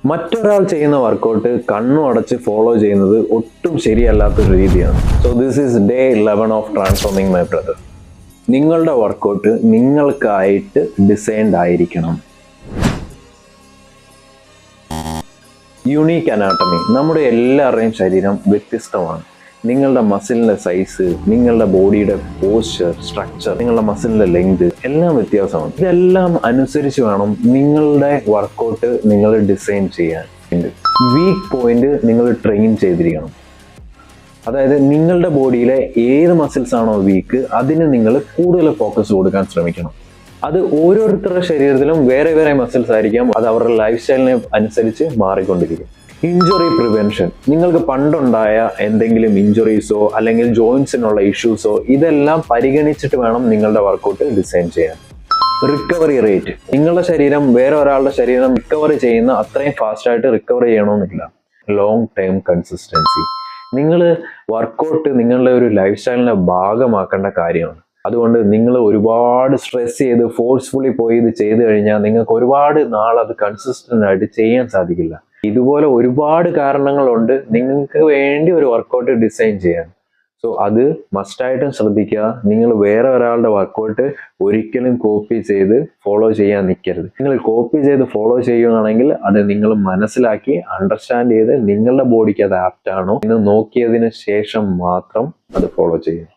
മറ്റൊരാൾ ചെയ്യുന്ന വർക്കൗട്ട് കണ്ണു അടച്ച് ഫോളോ ചെയ്യുന്നത് ഒട്ടും ശരിയല്ലാത്തൊരു രീതിയാണ്. So this is day 11 of transforming my brother. നിങ്ങളുടെ വർക്കൗട്ട് നിങ്ങൾക്കായിട്ട് ഡിസൈൻഡ് ആയിരിക്കണം. Unique anatomy. നമ്മുടെ എല്ലാവരുടെയും ശരീരം വ്യത്യസ്തമാണ്. നിങ്ങളുടെ മസിലിൻ്റെ സൈസ്, നിങ്ങളുടെ ബോഡിയുടെ പോസ്ചർ, സ്ട്രക്ചർ, നിങ്ങളുടെ മസിലിൻ്റെ ലെങ്ത് എല്ലാം വ്യത്യാസമാണ്. ഇതെല്ലാം അനുസരിച്ച് വേണം നിങ്ങളുടെ വർക്കൗട്ട് നിങ്ങൾ ഡിസൈൻ ചെയ്യാൻ. വീക്ക് പോയിന്റ് നിങ്ങൾ ട്രെയിൻ ചെയ്തിരിക്കണം. അതായത് നിങ്ങളുടെ ബോഡിയിലെ ഏത് മസിൽസ് ആണോ വീക്ക് അതിന് നിങ്ങൾ കൂടുതൽ ഫോക്കസ് കൊടുക്കാൻ ശ്രമിക്കണം. അത് ഓരോരുത്തരുടെ ശരീരത്തിലും വേറെ വേറെ മസിൽസ് ആയിരിക്കാം. അത് അവരുടെ ലൈഫ് സ്റ്റൈലിനെ അനുസരിച്ച് മാറിക്കൊണ്ടിരിക്കും. Injury prevention. നിങ്ങൾക്ക് പണ്ടുണ്ടായ എന്തെങ്കിലും ഇഞ്ചുറീസോ അല്ലെങ്കിൽ ജോയിൻസിനുള്ള ഇഷ്യൂസോ ഇതെല്ലാം പരിഗണിച്ചിട്ട് വേണം നിങ്ങളുടെ വർക്കൗട്ട് ഡിസൈൻ ചെയ്യാൻ. Recovery rate. നിങ്ങളുടെ ശരീരം വേറെ ഒരാളുടെ ശരീരം റിക്കവർ ചെയ്യുന്ന അത്രയും ഫാസ്റ്റായിട്ട് റിക്കവർ ചെയ്യണമെന്നില്ല. Long time consistency. നിങ്ങൾ വർക്കൗട്ട് നിങ്ങളുടെ ഒരു ലൈഫ് സ്റ്റൈലിൻ്റെ ഭാഗമാക്കേണ്ട കാര്യമാണ്. അതുകൊണ്ട് നിങ്ങൾ ഒരുപാട് സ്ട്രെസ് ചെയ്ത് ഫോഴ്സ്ഫുള്ളി പോയി ഇത് ചെയ്ത് കഴിഞ്ഞാൽ നിങ്ങൾക്ക് ഒരുപാട് നാൾ അത് കൺസിസ്റ്റന്റ് ആയിട്ട് ചെയ്യാൻ സാധിക്കില്ല. ഇതുപോലെ ഒരുപാട് കാരണങ്ങളുണ്ട് നിങ്ങൾക്ക് വേണ്ടി ഒരു വർക്കൗട്ട് ഡിസൈൻ ചെയ്യാൻ. സോ അത് മസ്റ്റായിട്ടും ശ്രദ്ധിക്കുക. നിങ്ങൾ വേറെ ഒരാളുടെ വർക്കൗട്ട് ഒരിക്കലും കോപ്പി ചെയ്ത് ഫോളോ ചെയ്യാൻ നിൽക്കരുത്. നിങ്ങൾ കോപ്പി ചെയ്ത് ഫോളോ ചെയ്യുകയാണെങ്കിൽ അത് നിങ്ങൾ മനസ്സിലാക്കി അണ്ടർസ്റ്റാൻഡ് ചെയ്ത് നിങ്ങളുടെ ബോഡിക്ക് അത് ആപ്റ്റ് ആണോ എന്ന് നോക്കിയതിന് ശേഷം മാത്രം അത് ഫോളോ ചെയ്യുക.